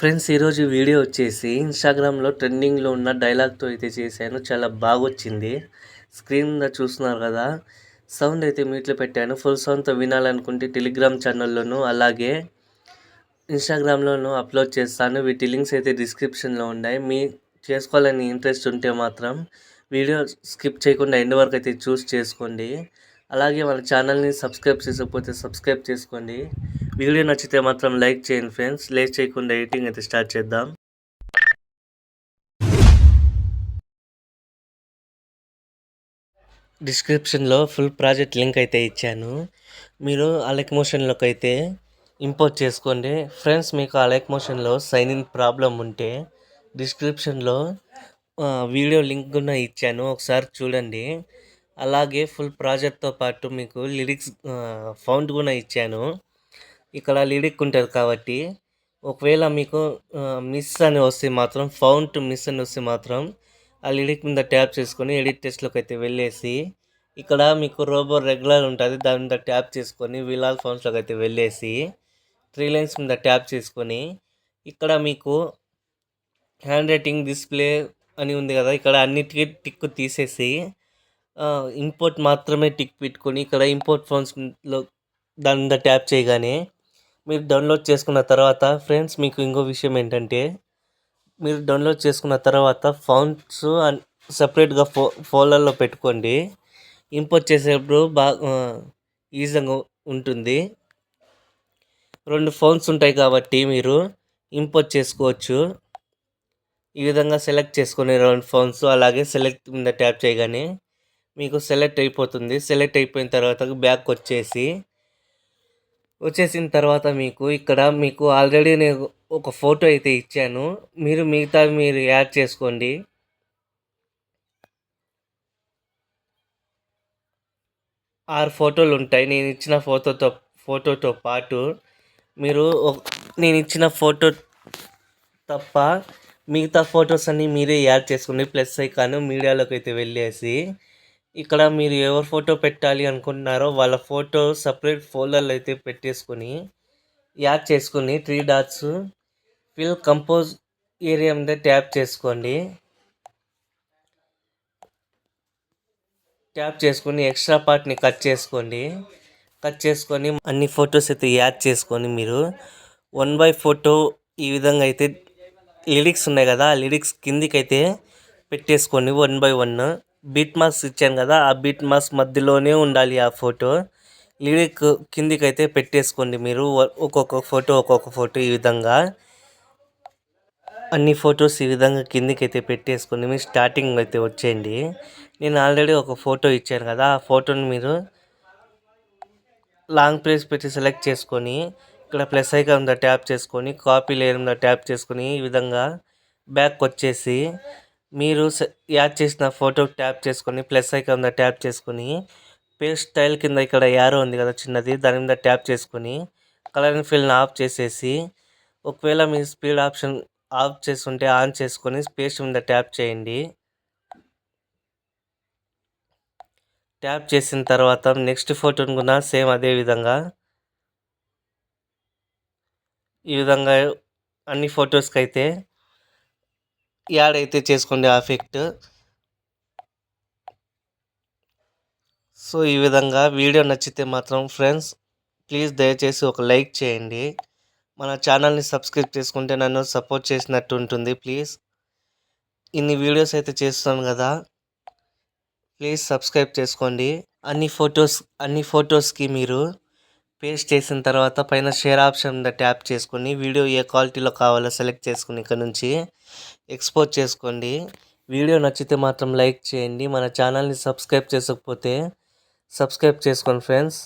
Friends ఈరోజు video వచ్చేసి ఇన్‌స్టాగ్రామ్‌లో ట్రెండింగ్‌లో ఉన్న డైలాగ్‌తో అయితే చేశాను. చాలా బాగొచ్చింది. స్క్రీన్ మీద చూస్తున్నారు కదా! సౌండ్ అయితే మ్యూట్‌లో పెట్టాను. ఫుల్ సౌండ్‌తో వినాలనుకుంటే టెలిగ్రామ్ ఛానల్‌లోను, అలాగే ఇన్‌స్టాగ్రామ్‌లోను అప్‌లోడ్ చేస్తాను. వీటి లింక్స్ అయితే డిస్క్రిప్షన్‌లో ఉన్నాయి. చేసుకోవాలని ఇంట్రెస్ట్ ఉంటే మాత్రం వీడియో స్కిప్ చేయకుండా ఎండ్ వరకు అయితే చేసుకోండి. అలాగే మన ఛానల్‌ని సబ్స్క్రైబ్ చేసుకోకపోతే సబ్స్క్రైబ్ చేసుకోండి. వీడియో నచ్చితే మాత్రం లైక్ చేయండి ఫ్రెండ్స్. లేట్ చేయకుండా ఎడిటింగ్ అయితే స్టార్ట్ చేద్దాం. డిస్క్రిప్షన్లో ఫుల్ ప్రాజెక్ట్ లింక్ అయితే ఇచ్చాను. మీరు అలెక్ మోషన్లోకి అయితే ఇంపోర్ట్ చేసుకోండి ఫ్రెండ్స్. మీకు అలెక్ మోషన్లో సైన్ ఇన్ ప్రాబ్లం ఉంటే డిస్క్రిప్షన్లో వీడియో లింక్ కూడా ఇచ్చాను, ఒకసారి చూడండి. అలాగే ఫుల్ ప్రాజెక్ట్తో పాటు మీకు లిరిక్స్ ఫౌండ్ కూడా ఇచ్చాను. ఇక్కడ లిరిక్ ఉంటుంది కాబట్టి ఒకవేళ మీకు మిస్ అని వస్తే మాత్రం, ఫౌండ్ టు మిస్ అని వస్తే మాత్రం ఆ లిరిక్ మీద ట్యాప్ చేసుకొని ఎడిట్ టెస్ట్లోకి అయితే వెళ్ళేసి ఇక్కడ మీకు రోబో రెగ్యులర్ ఉంటుంది, దాని మీద ట్యాప్ చేసుకొని విలాల్ ఫౌండ్స్లోకి అయితే వెళ్ళేసి 3 లైన్స్ మీద ట్యాప్ చేసుకొని ఇక్కడ మీకు హ్యాండ్ రైటింగ్ డిస్ప్లే అని ఉంది కదా, ఇక్కడ అన్నిటికీ టిక్ తీసేసి ఇంపోర్ట్ మాత్రమే టిక్ పెట్టుకొని ఇక్కడ ఇంపోర్ట్ ఫౌండ్స్లో దాని మీద ట్యాప్ చేయగానే మీరు డౌన్లోడ్ చేసుకున్న తర్వాత ఫ్రెండ్స్, మీకు ఇంకో విషయం ఏంటంటే మీరు డౌన్లోడ్ చేసుకున్న తర్వాత ఫౌండ్స్ సపరేట్గా ఫోల్డర్లో పెట్టుకోండి. ఇంపోర్ట్ చేసేటప్పుడు బాగా ఈజీగా ఉంటుంది. 2 ఫౌండ్స్ ఉంటాయి కాబట్టి మీరు ఇంపోర్ట్ చేసుకోవచ్చు. ఈ విధంగా సెలెక్ట్ చేసుకుని 2 ఫౌండ్స్, అలాగే సెలెక్ట్ మీద ట్యాప్ చేయగానే మీకు సెలెక్ట్ అయిపోతుంది. సెలెక్ట్ అయిపోయిన తర్వాత బ్యాక్ వచ్చేసిన తర్వాత మీకు ఆల్రెడీ నేను ఒక ఫోటో అయితే ఇచ్చాను. మీరు యాడ్ చేసుకోండి. 6 ఫోటోలు ఉంటాయి. నేను ఇచ్చిన ఫోటోతో పాటు నేను ఇచ్చిన ఫోటో తప్ప మిగతా ఫొటోస్ అన్నీ మీరే యాడ్ చేసుకోండి. ప్లస్ ఐకాన్ మీడియాలోకి అయితే వెళ్ళేసి ఇక్కడ మీరు ఎవరి ఫోటో పెట్టాలి అనుకుంటున్నారో వాళ్ళ ఫోటో సపరేట్ ఫోల్డర్లో అయితే పెట్టేసుకొని యాడ్ చేసుకుని 3 డాట్స్ ఫిల్ కంపోజ్ ఏరియా మీద ట్యాప్ చేసుకోండి. ట్యాప్ చేసుకొని ఎక్స్ట్రా పార్ట్ని కట్ చేసుకొని అన్ని ఫొటోస్ అయితే యాడ్ చేసుకొని మీరు 1 బై ఫోటో ఈ విధంగా అయితే లిరిక్స్ ఉన్నాయి కదా, ఆ లిరిక్స్ కిందికి అయితే పెట్టేసుకోండి 1 బై 1. బీట్ మార్క్స్ ఇచ్చాను కదా, ఆ బీట్ మార్క్స్ మధ్యలోనే ఉండాలి ఆ ఫోటో. లిరిక్ కిందికి అయితే పెట్టేసుకోండి మీరు ఒక్కొక్క ఫోటో ఈ విధంగా అన్ని ఫొటోస్ ఈ విధంగా కిందికి అయితే పెట్టేసుకొని మీరు స్టార్టింగ్ అయితే వచ్చేయండి. నేను ఆల్రెడీ ఒక ఫోటో ఇచ్చాను కదా, ఆ ఫోటోని మీరు లాంగ్ ప్రెస్ పెట్టి సెలెక్ట్ చేసుకొని ఇక్కడ ప్లస్ ఐకాన్ మీద ట్యాప్ చేసుకొని కాపీ లేయర్ మీద ట్యాప్ చేసుకొని ఈ విధంగా బ్యాక్ వచ్చేసి మీరు యాడ్ చేసిన ఫోటో ట్యాప్ చేసుకొని ప్లస్ ఐకాన్ మీద ట్యాప్ చేసుకొని పేస్ట్ స్టైల్ కింద ఇక్కడ యారో ఉంది కదా చిన్నది, దాని మీద ట్యాప్ చేసుకొని కలర్ అండ్ ఫిల్ని ఆఫ్ చేసేసి, ఒకవేళ మీ స్పీడ్ ఆప్షన్ ఆఫ్ చేసుకుంటే ఆన్ చేసుకొని పేస్ట్ మీద ట్యాప్ చేయండి. ట్యాప్ చేసిన తర్వాత నెక్స్ట్ ఫోటోని కూడా సేమ్ అదే విధంగా ఈ విధంగా అన్ని ఫొటోస్కి అయితే యాడ్ అయితే చేసుకోండి ఆ ఎఫెక్ట్. సో ఈ విధంగా వీడియో నచ్చితే మాత్రం ఫ్రెండ్స్ ప్లీజ్ దయచేసి ఒక లైక్ చేయండి. మన ఛానల్ని సబ్స్క్రైబ్ చేసుకుంటే నన్ను సపోర్ట్ చేసినట్టు ఉంటుంది. ప్లీజ్ ఇన్ని వీడియోస్ అయితే చేస్తున్నాను కదా, ప్లీజ్ సబ్స్క్రైబ్ చేసుకోండి. అన్ని ఫొటోస్కి మీరు పేస్ట్ చేసిన తర్వాత పైన షేర్ ఆప్షన్ మీద ట్యాప్ చేసుకొని వీడియో ఏ క్వాలిటీలో కావాలో సెలెక్ట్ చేసుకుని ఇక్కడ నుంచి ఎక్స్పోర్ట్ చేసుకోండి. వీడియో నచ్చితే మాత్రం లైక్ చేయండి. మన ఛానల్ని సబ్స్క్రైబ్ చేసుకోకపోతే సబ్స్క్రైబ్ చేసుకోండి ఫ్రెండ్స్.